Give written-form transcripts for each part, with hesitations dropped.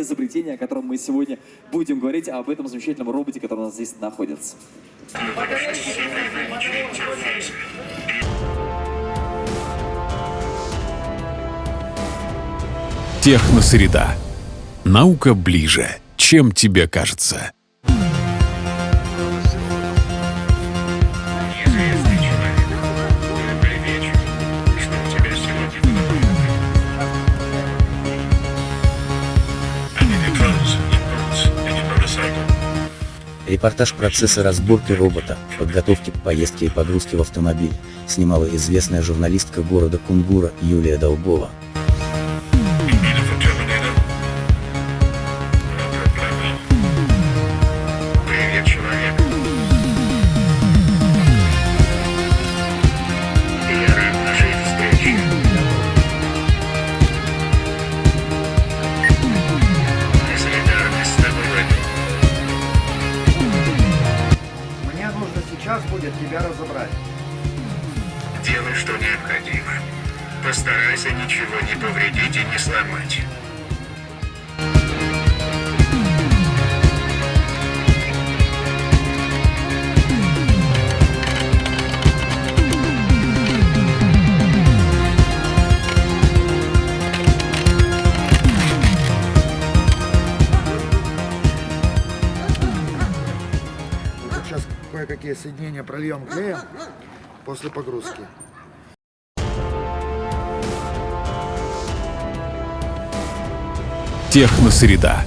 изобретение, о котором мы сегодня будем говорить, об этом замечательном роботе, который у нас здесь находится. Техносреда. Наука ближе, чем тебе кажется. Репортаж процесса разборки робота, подготовки к поездке и погрузке в автомобиль снимала известная журналистка города Кунгура Юлия Долгова. Привет, человек. Я рад нашей встрече. Мы солидарны с тобой в этом. Мне нужно сейчас будет тебя разобрать. Делай, что необходимо. Постарайся ничего не повредить и не сломать. Вот сейчас кое-какие соединения прольем клеем после погрузки. Техносреда.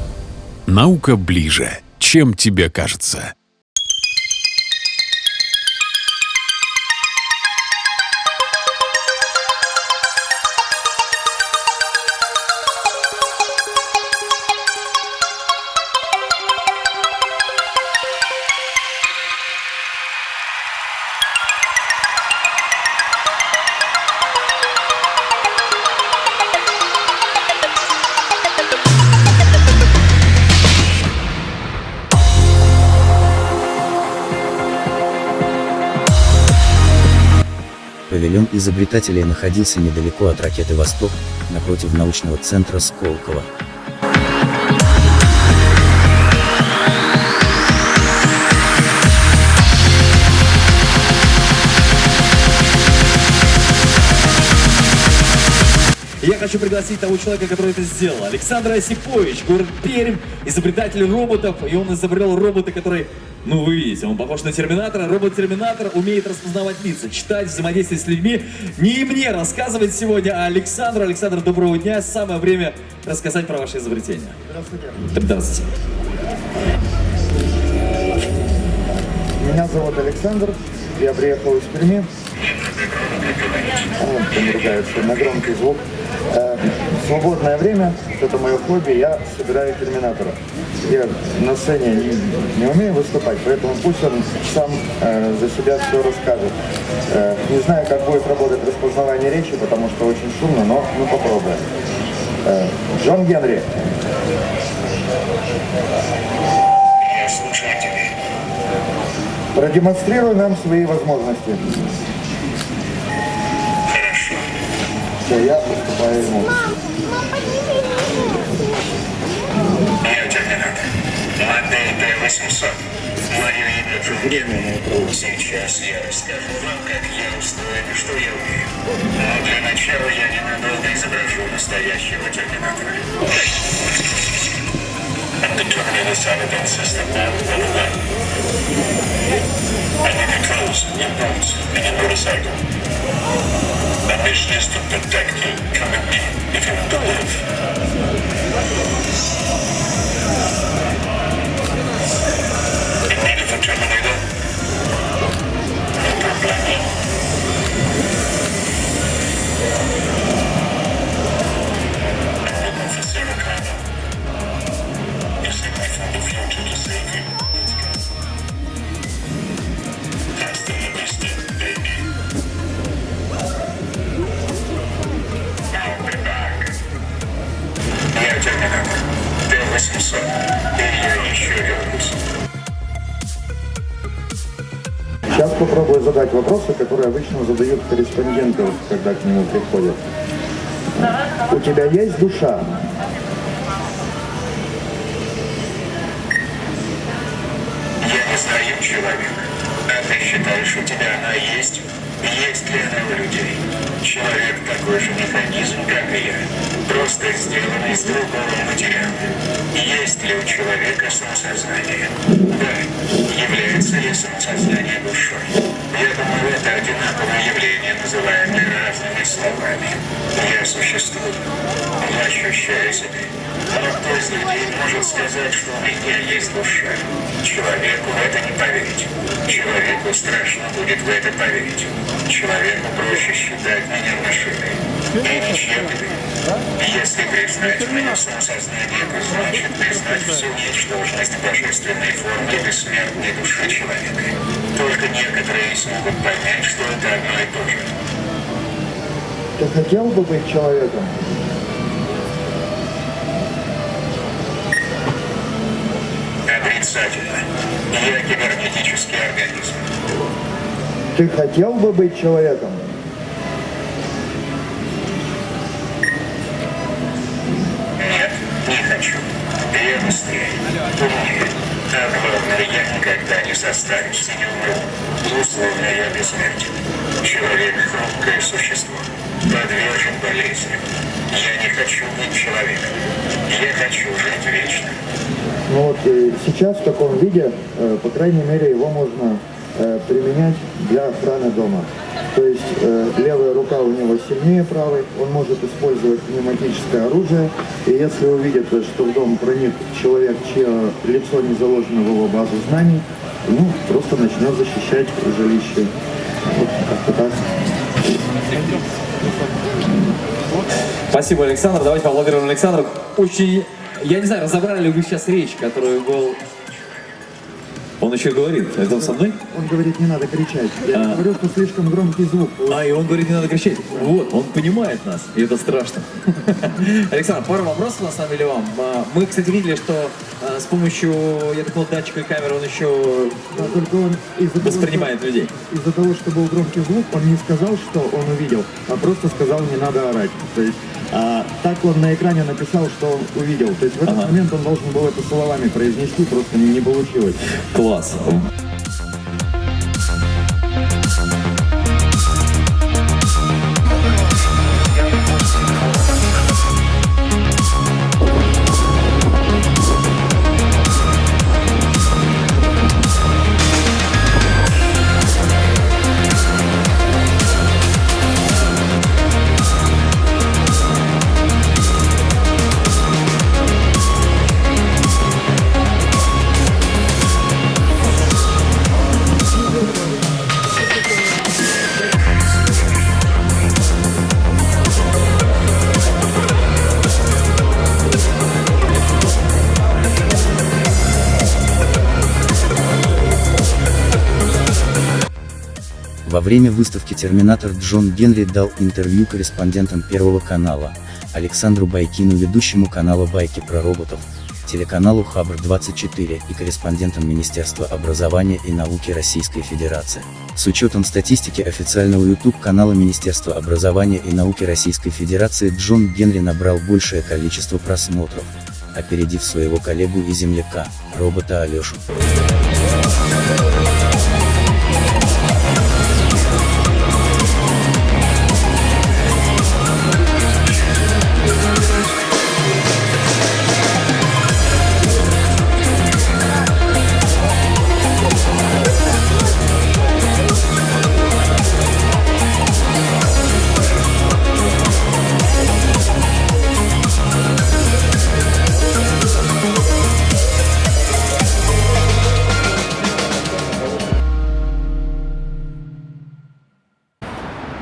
Наука ближе, чем тебе кажется. Павильон изобретателей находился недалеко от ракеты «Восток», напротив научного центра Сколково. Я хочу пригласить того человека, который это сделал. Александр Осипович, город Пермь, изобретатель роботов. И он изобрел робота, который, ну вы видите, он похож на Терминатора. Робот-терминатор умеет распознавать лица, читать, взаимодействовать с людьми. Не мне рассказывать сегодня, а Александру. Александр, доброго дня. Самое время рассказать про ваше изобретение. Здравствуйте. Здравствуйте. Меня зовут Александр. Я приехал из Перми. Вот, там ругаются на громкий звук. В свободное время, это мое хобби, я собираю терминатора. Я на сцене не умею выступать, поэтому пусть он сам за себя все расскажет. Не знаю, как будет работать распознавание речи, потому что очень шумно, но мы попробуем. Джон Генри. Я слушаю тебя. Продемонстрируй нам свои возможности. Хорошо. Все, я уступаю ему. Я терминатор. Модель Т-800. Мое имя Джон Генри. Сейчас я расскажу вам, как я устроен и что я умею. Но для начала я ненадолго изображу настоящего терминатора. The Terminator Silent System now on the way. And it controls your boats and your motorcycle. The mission is to protect you. Come with me if you want to live. You need it for Terminator? No problem. I'm looking for Sarah Connor. You sent me from the future to save you. Hasta la vista, baby. I'll be back. Я терминатор. Т-800. И я еще вернусь. Сейчас попробую задать вопросы, которые обычно задают корреспонденты, когда к нему приходят. У тебя есть душа? считаешь, у тебя она есть? Есть ли она у людей? Человек такой же механизм, как и я, просто сделанный из другого материала. Есть ли у человека самосознание? Да. Является ли самосознание душой? Я думаю, это одинаковое явление, называемое разными словами. Я существую. Я ощущаю себя. Но кто из людей может сказать, что у меня есть душа? Человеку в это не поверить. Человеку страшно будет в это поверить. Человеку проще считать меня машиной. И ничем ты. Если признать в меня самосознание, то значит признать всю ничтожность божественной формы бессмертной души человека. Только некоторые смогут понять, что это одно и то же. Ты хотел бы быть человеком? Отрицательно. Я кибернетический организм. Ты хотел бы быть человеком? Нет, не хочу. Я быстрее, умнее. А главное, я никогда не состарюсь и не умру. Условно, я бессмертен. Человек — хрупкое существо, подвержен болезням. Я не хочу быть человеком. Я хочу жить вечно. Ну вот сейчас в таком виде, по крайней мере, его можно применять для охраны дома. То есть левая рука у него сильнее правой, он может использовать пневматическое оружие, и если увидит, что в дом проник человек, чье лицо не заложено в его базу знаний, ну, просто начнет защищать жилище. Вот как-то так. Спасибо, Александр. Давайте поаплодируем Александру. Очень... Я не знаю, разобрали ли вы сейчас речь, которую был... Он еще говорит. Это он со мной? Он говорит, не надо кричать. Я говорю, что слишком громкий звук. И он говорит, не надо кричать. Вот, он понимает нас, и это страшно. Александр, пару вопросов на самом деле вам. Мы, кстати, видели, что с помощью, я так понял, датчика и камеры он еще только он воспринимает людей. Из-за того, что был громкий звук, он не сказал, что он увидел, а просто сказал, не надо орать. То есть так он на экране написал, что он увидел. То есть в этот момент он должен был это словами произнести, просто не получилось. Класс. Во время выставки «Терминатор» Джон Генри дал интервью корреспондентам Первого канала, Александру Байкину, ведущему канала «Байки про роботов», телеканалу Хабр-24 и корреспондентам Министерства образования и науки Российской Федерации. С учетом статистики официального YouTube-канала Министерства образования и науки Российской Федерации, Джон Генри набрал большее количество просмотров, опередив своего коллегу и земляка, робота Алешу.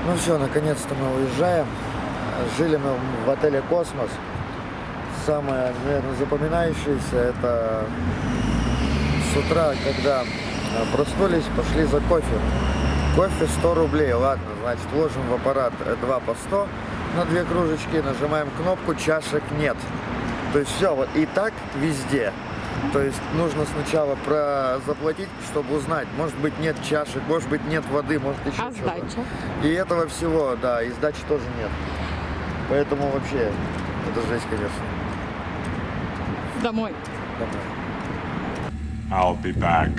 Ну все, наконец-то мы уезжаем. Жили мы в отеле «Космос». Самое, наверное, запоминающееся — это с утра, когда проснулись, пошли за кофе. Кофе 100 рублей, ладно, значит, ложим в аппарат 2 по 100 на 2 кружечки, нажимаем кнопку, чашек нет. То есть все, вот и так везде. То есть нужно сначала заплатить, чтобы узнать, может быть нет чашек, может быть нет воды, может еще что-то. Сдача? И этого всего, да, и сдачи тоже нет. Поэтому вообще, это жесть, конечно. Домой. Домой. I'll be back.